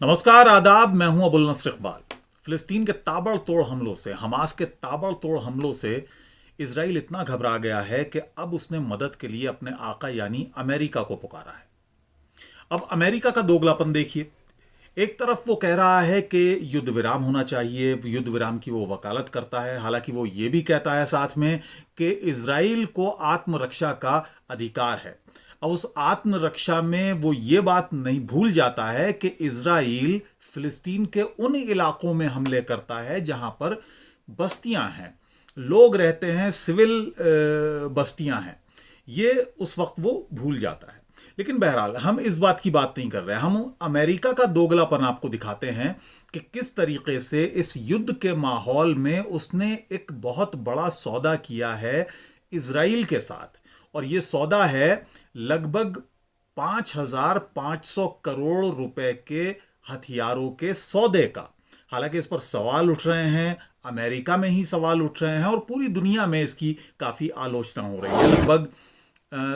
नमस्कार, आदाब। मैं हूं अबुल नस्र इकबाल। फिलिस्तीन के ताबड़तोड़ हमलों से, हमास के ताबड़तोड़ हमलों से इजराइल इतना घबरा गया है कि अब उसने मदद के लिए अपने आका यानी अमेरिका को पुकारा है। अब अमेरिका का दोगलापन देखिए। एक तरफ वो कह रहा है कि युद्ध विराम होना चाहिए, युद्ध विराम की वो वकालत करता है। हालांकि वो ये भी कहता है साथ में कि इजराइल को आत्मरक्षा का अधिकार है। अब उस आत्मरक्षा में वो ये बात नहीं भूल जाता है कि इजराइल फिलिस्तीन के उन इलाकों में हमले करता है जहां पर बस्तियां हैं, लोग रहते हैं, सिविल बस्तियां हैं। ये उस वक्त वो भूल जाता है। लेकिन बहरहाल हम इस बात की बात नहीं कर रहे हैं। हम अमेरिका का दोगलापन आपको दिखाते हैं कि किस तरीके से इस युद्ध के माहौल में उसने एक बहुत बड़ा सौदा किया है इजराइल के साथ। और यह सौदा है लगभग 5,500 करोड़ रुपए के हथियारों के सौदे का। हालांकि इस पर सवाल उठ रहे हैं, अमेरिका में ही सवाल उठ रहे हैं और पूरी दुनिया में इसकी काफी आलोचना हो रही है। लगभग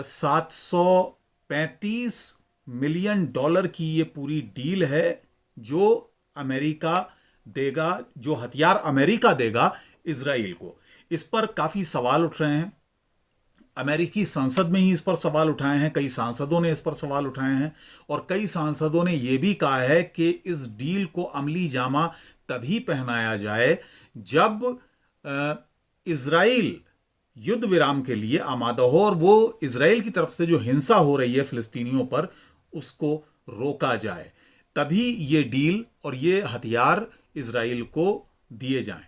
735 मिलियन डॉलर की ये पूरी डील है जो अमेरिका देगा, जो हथियार अमेरिका देगा इजराइल को। इस पर काफी सवाल उठ रहे हैं। अमेरिकी संसद में ही इस पर सवाल उठाए हैं, कई सांसदों ने इस पर सवाल उठाए हैं और कई सांसदों ने यह भी कहा है कि इस डील को अमली जामा तभी पहनाया जाए जब इजराइल युद्ध विराम के लिए आमादा हो और वो इजराइल की तरफ से जो हिंसा हो रही है फिलिस्तीनियों पर उसको रोका जाए। तभी ये डील और ये हथियार इजराइल को दिए जाएं।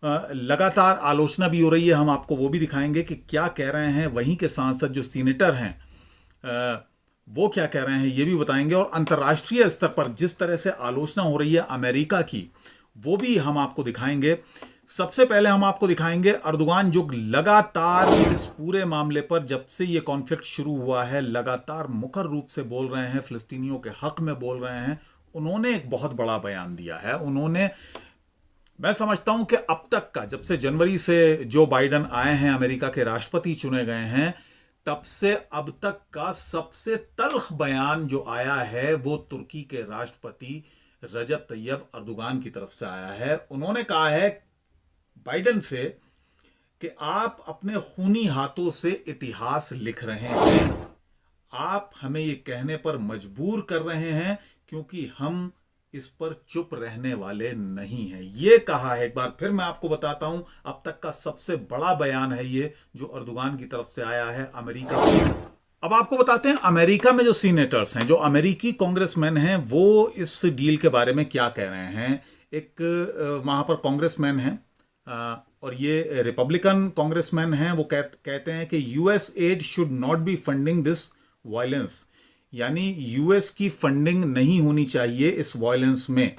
लगातार आलोचना भी हो रही है, हम आपको वो भी दिखाएंगे कि क्या कह रहे हैं वहीं के सांसद जो सीनेटर हैं, वो क्या कह रहे हैं ये भी बताएंगे। और अंतर्राष्ट्रीय स्तर पर जिस तरह से आलोचना हो रही है अमेरिका की, वो भी हम आपको दिखाएंगे। सबसे पहले हम आपको दिखाएंगे अर्दोगान जो लगातार इस पूरे मामले पर, जब से ये कॉन्फ्लिक्ट शुरू हुआ है, लगातार मुखर रूप से बोल रहे हैं, फिलिस्तीनियों के हक में बोल रहे हैं। उन्होंने एक बहुत बड़ा बयान दिया है। उन्होंने, मैं समझता हूं कि अब तक का, जब से जनवरी से जो बाइडन आए हैं, अमेरिका के राष्ट्रपति चुने गए हैं, तब से अब तक का सबसे तल्ख बयान जो आया है वो तुर्की के राष्ट्रपति रजब तैयब अर्दोगान की तरफ से आया है। उन्होंने कहा है बाइडन से कि आप अपने खूनी हाथों से इतिहास लिख रहे हैं, आप हमें यह कहने पर मजबूर कर रहे हैं क्योंकि हम इस पर चुप रहने वाले नहीं हैं। यह कहा है, एक बार फिर मैं आपको बताता हूं, अब तक का सबसे बड़ा बयान है ये जो अर्दोगान की तरफ से आया है अमेरिका को। अब आपको बताते हैं अमेरिका में जो सीनेटर्स हैं, जो अमेरिकी कांग्रेसमैन हैं, वो इस डील के बारे में क्या कह रहे हैं। एक वहां पर कांग्रेसमैन हैं और ये रिपब्लिकन कांग्रेसमैन हैं। वो कहते हैं कि US add should not be funding this violence, यानी यूएस की फंडिंग नहीं होनी चाहिए इस वायलेंस में।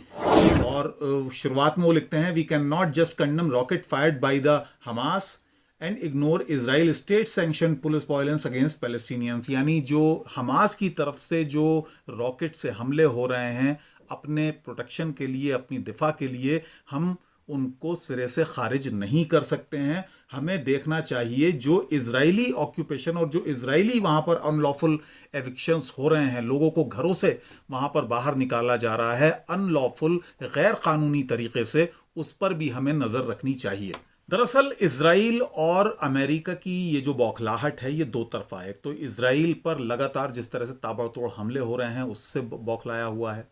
और शुरुआत में वो लिखते हैं, we can not just condemn rocket fired by the Hamas and ignore Israel state sanction police violence against Palestinians. यानी जो हमास की तरफ से जो रॉकेट से हमले हो रहे हैं अपने प्रोटेक्शन के लिए, अपनी दिफा के लिए, हम उनको सिरे से खारिज नहीं कर सकते हैं। हमें देखना चाहिए जो इजरायली ऑक्यूपेशन और जो इजरायली वहां पर अनलॉफुल एविक्शंस हो रहे हैं, लोगों को घरों से वहां पर बाहर निकाला जा रहा है अनलॉफुल, गैर कानूनी तरीके से, उस पर भी हमें नजर रखनी चाहिए। दरअसल इजराइल और अमेरिका की ये जो बौखलाहट है ये दो तरफा है। तो इजराइल पर लगातार जिस तरह से ताबड़तोड़ हमले हो रहे हैं उससे बौखलाया हुआ है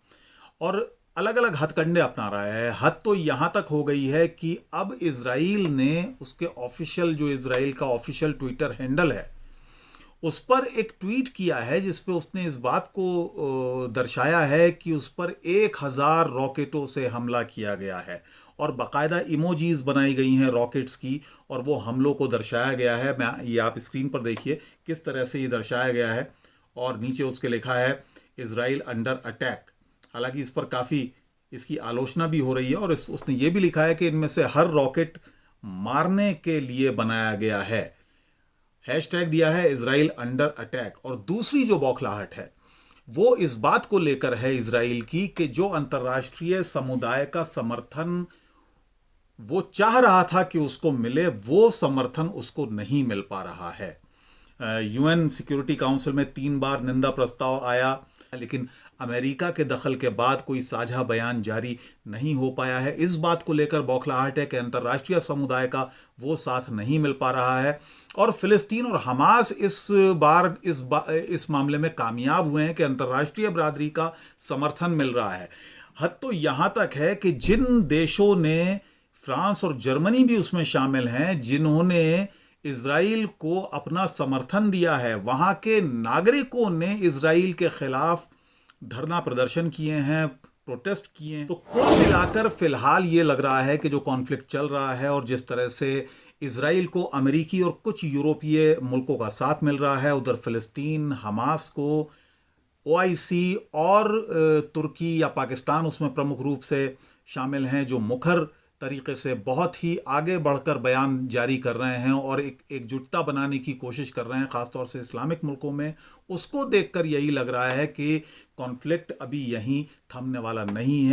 और अलग अलग हथकंडे अपना रहा है। हद तो यहां तक हो गई है कि अब इजराइल ने उसके ऑफिशियल, जो इजराइल का ऑफिशियल ट्विटर हैंडल है, उस पर एक ट्वीट किया है जिसपे उसने इस बात को दर्शाया है कि उस पर 1000 रॉकेटों से हमला किया गया है और बाकायदा इमोजीज बनाई गई हैं रॉकेट्स की और वो हमलों को दर्शाया गया है। मैं ये आप स्क्रीन पर देखिए किस तरह से ये दर्शाया गया है और नीचे उसके लिखा है इजराइल अंडर अटैक। हालांकि इस पर काफ़ी इसकी आलोचना भी हो रही है और उसने ये भी लिखा है कि इनमें से हर रॉकेट मारने के लिए बनाया गया है। हैशटैग दिया है इजराइल अंडर अटैक। और दूसरी जो बौखलाहट है वो इस बात को लेकर है इजराइल की कि जो अंतर्राष्ट्रीय समुदाय का समर्थन वो चाह रहा था कि उसको मिले, वो समर्थन उसको नहीं मिल पा रहा है। यूएन सिक्योरिटी काउंसिल में 3 बार निंदा प्रस्ताव आया, लेकिन अमेरिका के दखल के बाद कोई साझा बयान जारी नहीं हो पाया है। इस बात को लेकर बौखलाहट है कि अंतर्राष्ट्रीय समुदाय का वो साथ नहीं मिल पा रहा है और फिलिस्तीन और हमास इस मामले में कामयाब हुए हैं कि अंतर्राष्ट्रीय बरादरी का समर्थन मिल रहा है। हद तो यहां तक है कि जिन देशों ने, फ्रांस और जर्मनी भी उसमें शामिल हैं, जिन्होंने इजराइल को अपना समर्थन दिया है, वहां के नागरिकों ने इजराइल के खिलाफ धरना प्रदर्शन किए हैं, प्रोटेस्ट किए हैं। तो कुल मिलाकर फिलहाल ये लग रहा है कि जो कॉन्फ्लिक्ट चल रहा है और जिस तरह से इजराइल को अमेरिकी और कुछ यूरोपीय मुल्कों का साथ मिल रहा है, उधर फिलिस्तीन, हमास को ओआईसी और तुर्की या पाकिस्तान उसमें प्रमुख रूप से शामिल हैं, जो मुखर तरीके से बहुत ही आगे बढ़कर बयान जारी कर रहे हैं और एक एकजुटता बनाने की कोशिश कर रहे हैं, ख़ासतौर से इस्लामिक मुल्कों में। उसको देखकर यही लग रहा है कि कॉन्फ्लिक्ट अभी यहीं थमने वाला नहीं है।